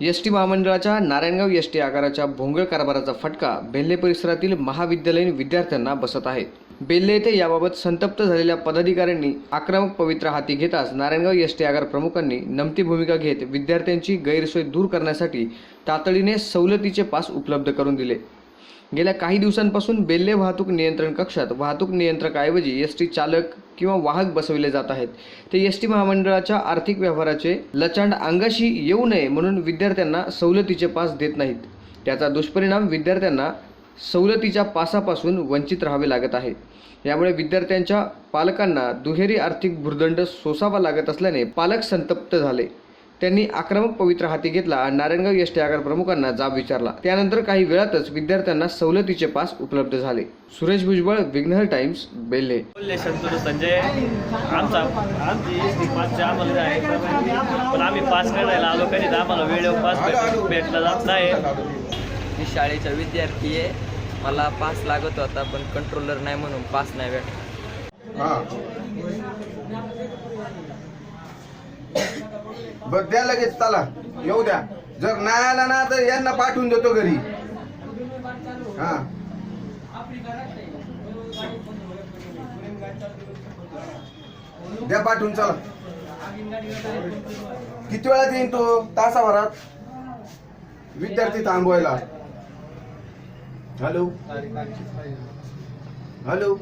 S T महामंडळाच्या Narayangaon S T आगाराच्या भोंगळ कारभाराचा फटका बेल्हे परिसरातील महाविद्यालयीन विद्यार्थ्यांना बसत आहे। बेल्हे येथे याबाबत संतप्त झालेल्या पदाधिकाऱ्यांनी आक्रमक पवित्रा हाती घेताच नारायणगाव एस टी आगार प्रमुखांनी नमती भूमिका घेत विद्यार्थ्यांची गैरसोय दूर करण्यासाठी तातडीने सवलतीचे पास उपलब्ध करून दिले। गेल्या काही दिवसांपासून बेल्हे वाहतूक नियंत्रण कक्षात वाहतूक नियंत्रकाऐवजी एस टी चालक किंवा वाहक बसविले जात आहेत। ते एस टी महामंडळाच्या आर्थिक व्यवहाराचे लचांड अंगाशी येऊ नये म्हणून विद्यार्थ्यांना सवलतीचे पास देत नाहीत। त्याचा दुष्परिणाम विद्यार्थ्यांना सवलतीच्या पासापासून वंचित राहावे लागत आहे। यामुळे विद्यार्थ्यांच्या पालकांना दुहेरी आर्थिक भुर्दंड सोसावा लागत असल्याने पालक संतप्त झाले। त्यांनी आक्रमक पवित्रा हाती घेतला आणि नारायणगाव एस टी आगार प्रमुखांना जाब विचारला। त्यानंतर काही वेळातच विद्यार्थ्यांना सवलतीचे पास उपलब्ध झाले। सुरेश भुजबळ, विघ्नहर टाइम्स, बेल्हे। संजय आमची एसटी पासचे आम्हाला आहे, पण आम्ही पास करायला आलो कधी आम्हाला वेळेवर पास भेटला जात नाही। मी शाळेचा विद्यार्थी आहे, मला पास लागत होता पण कंट्रोलर नाही म्हणून पास नाही भेटला। बरं द्या लगेच, चला येऊ द्या। जर नाही आला ना तर यांना पाठवून देतो घरी। हा द्या पाठवून, चला। किती वेळात येईन तो? तासाभरात विद्यार्थी थांबवायला। हॅलो हॅलो,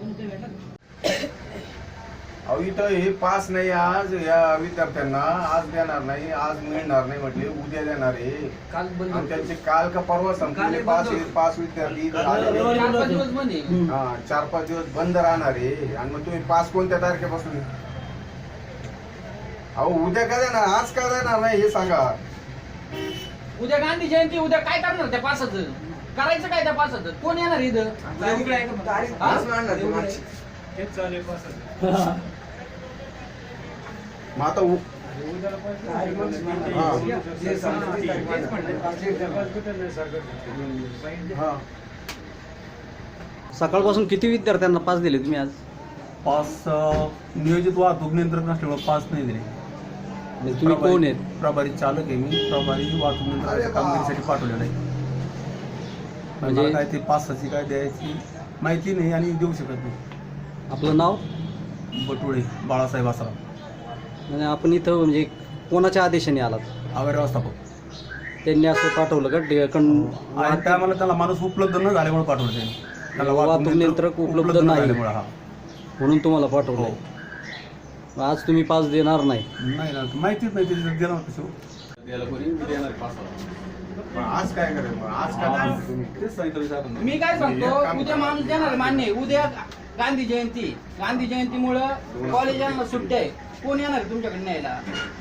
अहो इथं हे पास नाही आज या विद्यार्थ्यांना, आज देणार नाही, आज मिळणार नाही म्हटले, उद्या देणार आहे। आणि त्यांचे काल का परवा संपले पास विद्यार्थी। हा 4-5 दिवस बंद राहणार आहे। आणि मग तुम्ही पास कोणत्या तारखेपासून? अहो उद्या का देणार, आज का देणार नाही हे सांगा। उद्या गांधी जयंती, उद्या काय करणार त्या पासाचं? करायचं काय त्या पासाचं? कोण येणार इथं? मग आता सकाळपासून किती विद्यार्थ्यांना पास दिले तुम्ही आज? पास नियोजित वाहतूक नियंत्रण नसल्यामुळे पास नाही दिले। तुम्ही कोण आहेत? प्रभारी चालक आहे मी, प्रभारी वाहतूक नियंत्रणाच्या कामगिरीसाठी पाठवलेलं आहे। म्हणजे काय ते पासाची काय द्यायची माहिती नाही आणि देऊ शकत नाही। आपलं नाव? बटुळे बाळासाहेब आसरा। म्हणजे आपण इथं म्हणजे कोणाच्या आदेशाने आलात? आगार व्यवस्थापक त्यांनी असं पाठवलं का? आणि त्यामुळे त्याला माणूस उपलब्ध न झाल्यामुळे पाठवलं त्यांनी। त्याला वाहतूक नियंत्रक उपलब्ध नाही म्हणून तुम्हाला पाठवलं। आज तुम्ही पास देणार नाही? नाही ना, माहितीच नाही त्याची देणार कसं आज काय करेल? आज काय मी काय सांगतो, उद्या माणूस देणार मान्य आहे। उद्या गांधी जयंतीमुळं कॉलेजांना सुट्ट्या आहे, कोण येणार तुमच्याकडे न्यायला?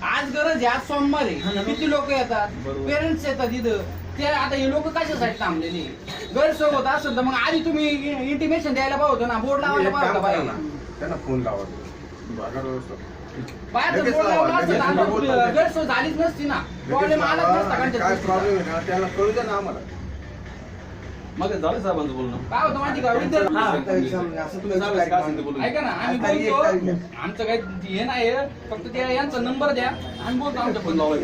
आज गरज आहे, आज सोमवार आहे, किती लोक येतात, पेरेंट्स येतात इथं। ते आता हे लोक कशासाठी थांबलेले? गैरसोय होत असेल तर मग आधी तुम्ही इंटिमेशन द्यायला पाहिजे होतं ना, बोर्ड लावायला पाहिजे पाहिजे। त्यांना फोन लावा, बाहेर बोर्ड लावला असतं तर गैरसोय झालीच नसती ना, प्रॉब्लेम आलाच नसता काय कंटिन्यू। प्रॉब्लेम आहे ना त्याला कळू द्या ना आम्हाला। मग झालं साहेबांचं बोलणं। काय होतं माहिती का, विद्यार्थी ऐका ना, आम्ही बोलतो, आमचं काही हे नाही, फक्त ते यांचा नंबर द्या आणि बोलतो आमचा फोन लावलाय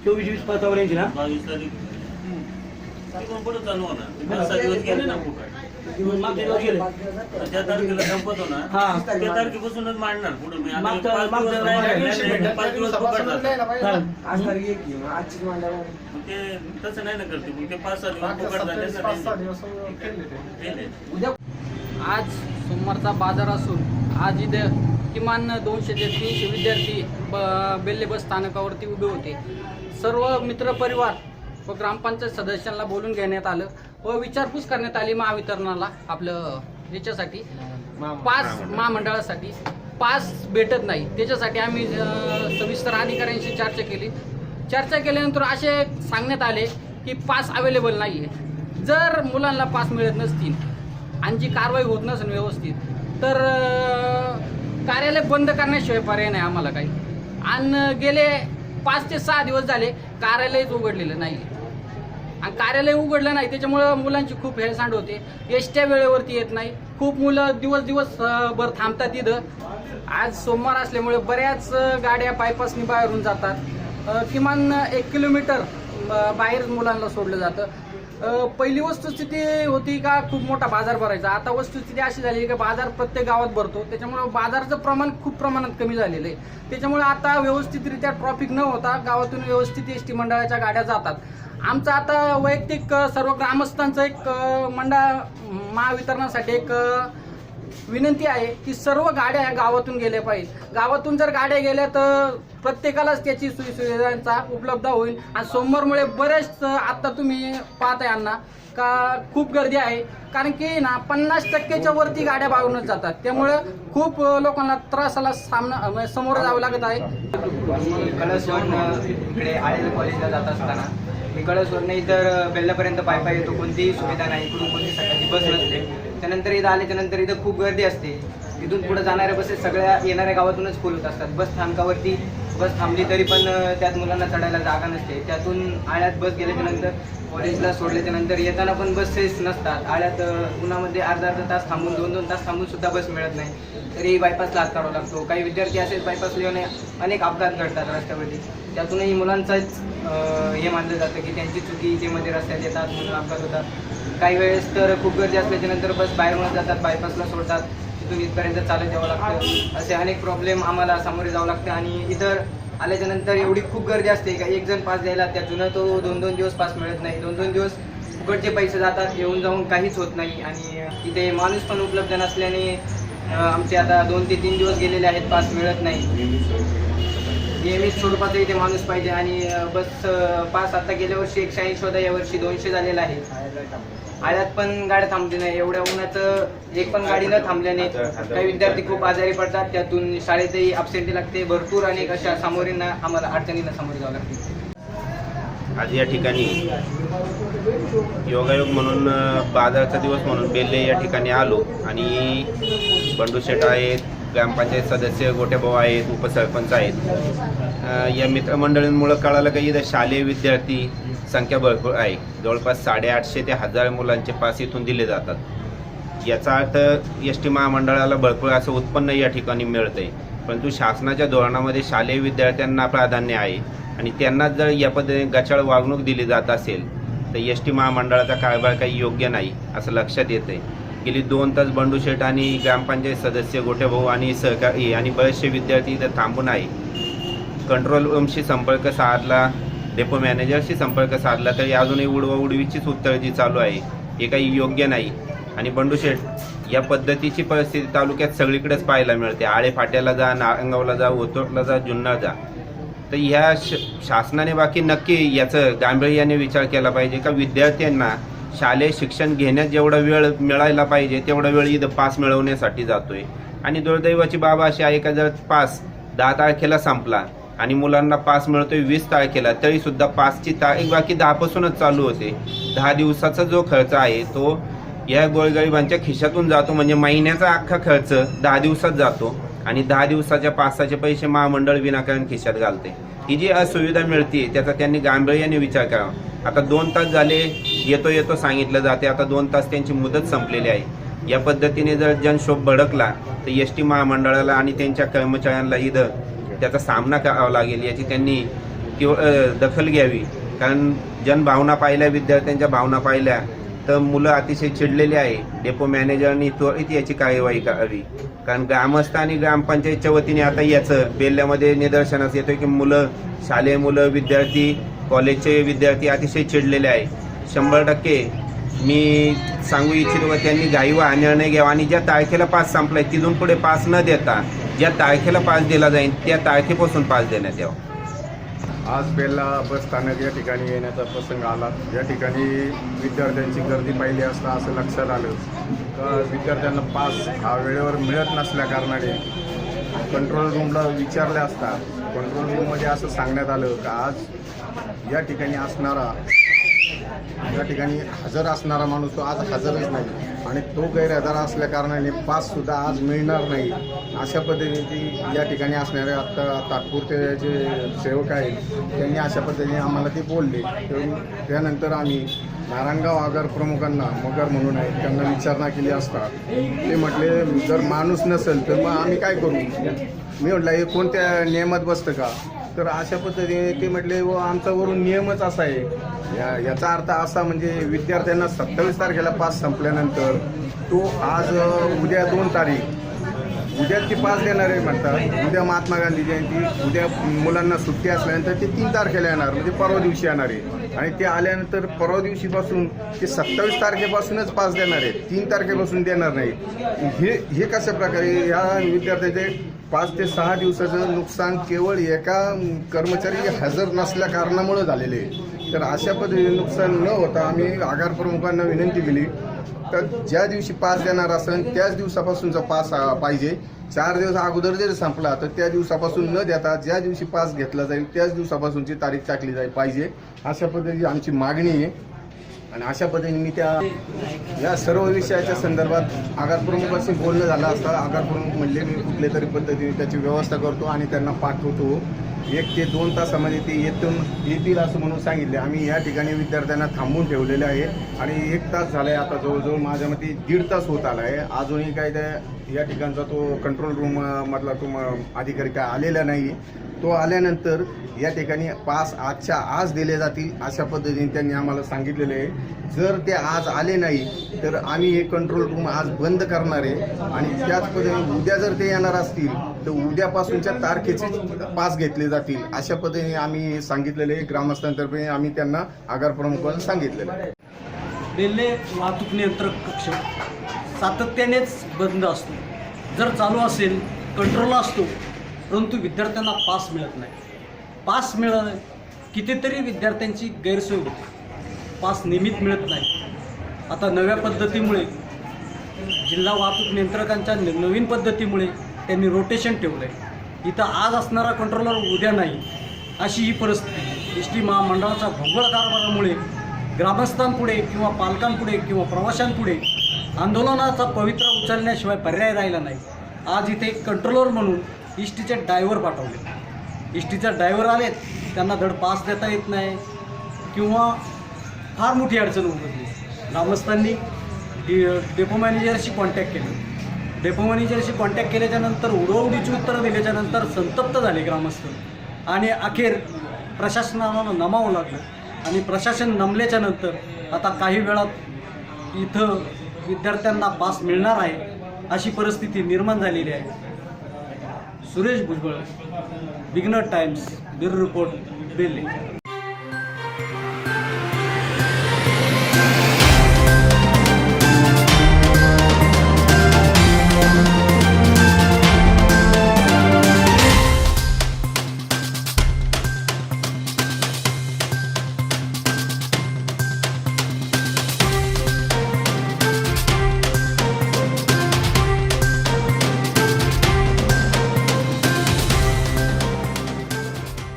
24-20 यांची ना 22 तारीख पुढे चालू होणार। 5 दिवस गेले ना मागच्या दिवस गेले, त्या तारखेला संपत होणार, त्या तारखेपासूनच मांडणार पुढे। मी 5 दिवस पकडणार ते, तसं नाही ना करते मग ते 5-6 दिवस पकडणार। आज सोमवारचा बाजार असून आज इथे किमान 200 ते 300 विद्यार्थी बेल्हे बस स्थानकावरती उभे होते। सर्व मित्रपरिवार व ग्रामपंचायत सदस्यांना बोलून घेण्यात आलं व विचारपूस करण्यात आली महावितरणाला, आपलं याच्यासाठी पास महामंडळासाठी पास भेटत नाही। त्याच्यासाठी आम्ही सविस्तर अधिकाऱ्यांशी चर्चा केल्यानंतर असे सांगण्यात आले की पास अवेलेबल नाही आहे। जर मुलांना पास मिळत नसतील आणि जी कारवाई होत नसेल व्यवस्थित तर कार्यालय बंद करण्याशिवाय पर्याय नाही आम्हाला काही। आणि गेले 5 ते 6 दिवस झाले कार्यालयच उघडलेलं नाही आणि कार्यालय उघडलं नाही त्याच्यामुळं मुलांची खूप हेळसांड होते। एसट्या वेळेवरती येत नाही, खूप मुलं दिवस भर थांबतात तिथं। आज सोमवार असल्यामुळे बऱ्याच गाड्या बायपासनी बाहेरून जातात किमान 1 किलोमीटर बाहेर मुलांना सोडलं जातं. पहिली वस्तुस्थिती होती का खूप मोठा बाजार भरायचा. आता वस्तुस्थिती अशी झाली की बाजार प्रत्येक गावात भरतो, त्याच्यामुळे बाजाराचं प्रमाण खूप प्रमाणात कमी झालेलं आहे. त्याच्यामुळे आता व्यवस्थितरित्या ट्रॉफिक न होता गावातून व्यवस्थित एस टी मंडळाच्या गाड्या जातात. आमचं आता वैयक्तिक सर्व ग्रामस्थांचं एक महावितरणासाठी एक विनंती आहे की सर्व गाड्या ह्या गावातून गेल्या पाहिजेत. गावातून जर गाड्या गेल्या तर प्रत्येकालाच त्याची सुविधांचा उपलब्ध होईल. आणि सोमवारमुळे बरेच आता तुम्ही पाहताय अण्णा का खूप गर्दी आहे, कारण की ना 50% वरती गाड्या बाळूनच जातात. त्यामुळे खूप लोकांना त्रासाला समोर जावं लागत आहे. कळसवरनं इकडे आळेल कॉलेजला जात असताना मी कळसवरनं इतर बेल्लापर्यंत पायपाय येतो. कोणतीही सुविधा नाही, इकडून कोणती सकाळची बस नसते. त्यानंतर इथं आल्याच्यानंतर इथं खूप गर्दी असते. इथून पुढे जाणाऱ्या बसेस सगळ्या येणाऱ्या गावातूनच फुल होत असतात. बस स्थानकावरती बस थांबली तरी पण त्यात मुलांना चढायला जागा नसते. त्यातून आळ्यात बस गेल्याच्यानंतर कॉलेजला सोडल्याच्यानंतर येताना पण बसेस नसतात. आळ्यात उन्हामध्ये अर्धा तास थांबून 2-2 तास थांबून सुद्धा बस मिळत नाही, तरी बायपासला हात काढावा लागतो. काही विद्यार्थी असेच बायपासला येऊन अनेक अपघात घडतात रस्त्यावरती. त्यातूनही मुलांचाच हे मानलं जातं की त्यांची चुकी जे मध्ये रस्त्यात येतात म्हणून अपघात होतात. काही वेळेस तर खूप गर्दी असल्याच्यानंतर बस बाहेरून जातात, बायपासला सोडतात, तिथून इथपर्यंत चालत यावं लागतं. असे अनेक प्रॉब्लेम आम्हाला सामोरे जावं लागतं. आणि इतर आल्याच्यानंतर एवढी खूप गर्दी असते का एक जण पास द्यायला त्यातून तो 2-2 दिवस पास मिळत नाही. 2-2 दिवस फुकटचे पैसे जातात, येऊन जाऊन काहीच होत नाही. आणि इथे माणूस पण उपलब्ध नसल्याने आमचे आता 2 ते 3 दिवस गेलेले आहेत, पास मिळत नाही. नियमित स्वरूपाचा इथे माणूस पाहिजे. आणि बस पास आता गेल्या वर्षी 180 होता, यावर्षी 200 झालेला आहे. आळ्यात पण गाड्या थांबली नाही. एवढ्या उन्हाचं एक पण गाडी न थांबल्याने काही विद्यार्थी खूप आजारी पडतात. त्यातून शाळेतही अबसेंटी लागते. भरपूर अनेक अशा आम्हाला अडचणींना सामोरे जावं लागते. आज या ठिकाणी योगायोग म्हणून बाजाराचा दिवस म्हणून बेल्ले या ठिकाणी आलो. आणि बंडू शेठ आहेत, ग्रामपंचायत सदस्य गोटेभाऊ आहेत, उपसरपंच आहेत. या मित्रमंडळींमुळं कळालं की इथं शालेय विद्यार्थी संख्या भरपूर आहे. जवळपास 850 ते 1000 मुलांचे पास इथून दिले जातात. याचा अर्थ एस टी महामंडळाला भरपूर असं उत्पन्न या ठिकाणी मिळतं आहे. परंतु शासनाच्या धोरणामध्ये शालेय विद्यार्थ्यांना प्राधान्य आहे आणि त्यांना जर या पद्धतीने गचाळ वागणूक दिली जात असेल तर एस टी महामंडळाचा कारभार काही योग्य नाही असं लक्षात येतं आहे. गेली 2 तास बंडू शेठ आणि ग्रामपंचायत सदस्य गोटेभाऊ आणि सहकारी आणि बरेचसे विद्यार्थी इथं थांबून आहे. कंट्रोल रूमशी संपर्क साधला, डेपो मॅनेजरशी संपर्क साधला तरी अजूनही उडवाउडवीचीच उत्तरजी चालू आहे. हे काही योग्य नाही. आणि बंडू शेठ या पद्धतीची परिस्थिती तालुक्यात सगळीकडेच पाहायला मिळते. आळे फाट्याला जा, नारंगावला जा, ओतोटला जा, जुन्नर जा. तर ह्या शासनाने बाकी नक्की याचं गांभीर्याने विचार केला पाहिजे का विद्यार्थ्यांना शालेय शिक्षण घेण्यात जेवढा वेळ मिळायला पाहिजे तेवढा वेळ इथं पास मिळवण्यासाठी जातोय. आणि दुर्दैवाची बाब अशी आहे का जर पास 10 तारखेला संपला आणि मुलांना पास मिळतोय 20 तारखेला तरी सुद्धा पासची तारीख बाकी 10 पासूनच चालू होते. 10 दिवसाचा जो खर्च आहे तो या गोरगरिबांच्या खिशातून जातो. म्हणजे महिन्याचा अख्खा खर्च 10 दिवसात जातो आणि 10 दिवसाच्या पासाचे पैसे महामंडळ विनाकारण खिशात घालते. ही जी असुविधा मिळते त्याचा त्यांनी गांभीर्याने विचार करावा. आता 2 तास झाले येतो सांगितलं जाते. आता 2 तास त्यांची मुदत संपलेली आहे. या पद्धतीने जर जनक्षोभ भडकला तर एस टी महामंडळाला आणि त्यांच्या कर्मचाऱ्यांना इथं त्याचा सामना करावा लागेल. याची त्यांनी दखल घ्यावी. कारण जनभावना पाहिल्या, विद्यार्थ्यांच्या भावना पाहिल्या तर मुलं अतिशय चिडलेली आहे. डेपो मॅनेजरनी त्वरित याची कार्यवाही करावी. कारण ग्रामस्थ आणि ग्रामपंचायतच्या वतीने आता याचं बेल्ल्यामध्ये निदर्शनास येतोय की शालेय मुलं, विद्यार्थी, कॉलेजचे विद्यार्थी अतिशय चिडलेले आहे. 100% मी सांगू इच्छितो की त्यांनी घाईवा हा निर्णय घ्यावा आणि ज्या तारखेला पास संपलाय तिथून पुढे पास न देता ज्या तारखेला पास दिला जाईल त्या तारखेपासून पास देण्यात यावा. आज बेल्ला बस स्थानक या ठिकाणी येण्याचा प्रसंग आला. या ठिकाणी विद्यार्थ्यांची गर्दी पाहिली असता असं लक्षात आलं का विद्यार्थ्यांना पास हा वेळेवर मिळत नसल्या कारणाने कंट्रोल रूमला विचारले असता कंट्रोल रूममध्ये असं सांगण्यात आलं का आज या ठिकाणी हजर असणारा माणूस तो आज हजरच नाही आणि तो गैरहजर असल्या कारणाने पाससुद्धा आज मिळणार नाही. अशा पद्धतीने या ठिकाणी असणारे आत्ता तात्पुरते जे सेवक आहेत त्यांनी अशा पद्धतीने आम्हाला ते बोलले. त्यानंतर आम्ही नारायणगाव आगार प्रमुखांना मगर म्हणून आहेत त्यांना विचारणा केली असता ते म्हटले जर माणूस नसेल तर मग आम्ही काय करू. मी म्हटलं हे कोणत्या नियमात बसतं का. तर अशा पद्धतीने ते म्हटले व आमचा वरून नियमच असा आहे, याचा अर्थ असा म्हणजे विद्यार्थ्यांना 27 तारखेला पास संपल्यानंतर तो आज उद्या 2 तारीख उद्या ती पास देणार आहे म्हणतात. उद्या महात्मा गांधी जयंती, उद्या मुलांना सुट्टी असल्यानंतर ते 3 तारखेला येणार, म्हणजे परवा दिवशी येणार आहे. आणि ते आल्यानंतर परवा दिवशीपासून ते 27 तारखेपासूनच पास देणार आहे, 3 तारखेपासून देणार नाही. हे कशा प्रकारे या विद्यार्थ्याचे 5 ते 6 दिवसाचं नुकसान केवळ एका कर्मचारी हजर नसल्या कारणामुळे झालेले आहे. तर अशा पद्धतीने नुकसान न होता आम्ही आगार प्रमुखांना विनंती केली तर ज्या दिवशी पास देणार असेल त्याच दिवसापासूनचा पास पाहिजे. 4 दिवस अगोदर जरी संपला तर त्या दिवसापासून न देता ज्या दिवशी पास घेतला जाईल त्याच दिवसापासूनची तारीख टाकली जाईल पाहिजे, अशा पद्धतीची आमची मागणी आहे. आणि अशा पद्धतीने मी या सर्व विषयाच्या संदर्भात आगार प्रमुखांशी बोलणं झालं असता. आगार प्रमुख म्हणले मी कुठल्या तरी पद्धतीने त्याची व्यवस्था करतो आणि त्यांना पाठवतो. 1 ते 2 तासामध्ये ते येतील असं म्हणून सांगितले. आम्ही या ठिकाणी विद्यार्थ्यांना थांबवून ठेवलेले आहे आणि 1 तास झाला आहे, आता जवळजवळ माझ्या मते 1.5 तास होत आला आहे. अजूनही काय या ठिकाणचा तो कंट्रोल रूम मधला तो अधिकारी काय आलेला नाही. तो आल्यानंतर या ठिकाणी पास आजच्या आज दिले जातील अशा पद्धतीने त्यांनी आम्हाला सांगितलेले आहे. जर ते आज आले नाही तर आम्ही हे कंट्रोल रूम आज बंद करणार आहे आणि त्याच पद्धतीने उद्या जर ते येणार असतील तर उद्यापासूनच्या तारखेचे पास घेतले जातील अशा पद्धतीने आम्ही सांगितलेले आहे. ग्रामस्थांतर्फे आम्ही त्यांना आगार प्रमुखांना सांगितलेलं आहे. बेल्ले वाहतूक नियंत्रक कक्ष सातत्यानेच बंद असतो. जर चालू असेल कंट्रोल असतो, परंतु विद्यार्थ्यांना पास मिळत नाही. पास मिळणं कितीतरी विद्यार्थ्यांची गैरसोय होते, पास नियमित मिळत नाही. आता नव्या पद्धतीमुळे जिल्हा वाहतूक नियंत्रकांच्या नवीन पद्धतीमुळे त्यांनी रोटेशन ठेवलं आहे. इथं आज असणारा कंट्रोलर उद्या नाही अशी ही परिस्थिती. एस टी महामंडळाच्या भोंगळ कारभारामुळे ग्रामस्थांपुढे किंवा पालकांपुढे किंवा प्रवाशांपुढे आंदोलनाचा पवित्रा उचलण्याशिवाय पर्याय राहिला नाही. आज इथे कंट्रोलर म्हणून एस टीचे ड्रायव्हर पाठवले. एस टीचा ड्रायव्हर आलेत, त्यांना धड पास देता येत नाही किंवा फार मोठी अडचण उद्भवली. ग्रामस्थांनी डेपो मॅनेजरशी कॉन्टॅक्ट केलं. डेपो मॅनेजरशी कॉन्टॅक्ट केल्याच्यानंतर उडवडीची उत्तरं दिल्याच्यानंतर संतप्त झाले ग्रामस्थ आणि अखेर प्रशासनाला नमावं लागलं. आणि प्रशासन नमल्याच्या नंतर आता काही वेळात इथं विद्यार्थ्यांना पास मिळणार आहे अशी परिस्थिती निर्माण झालेली आहे. Suresh Bhujbal, beginner times, bureau report, बेल्ले.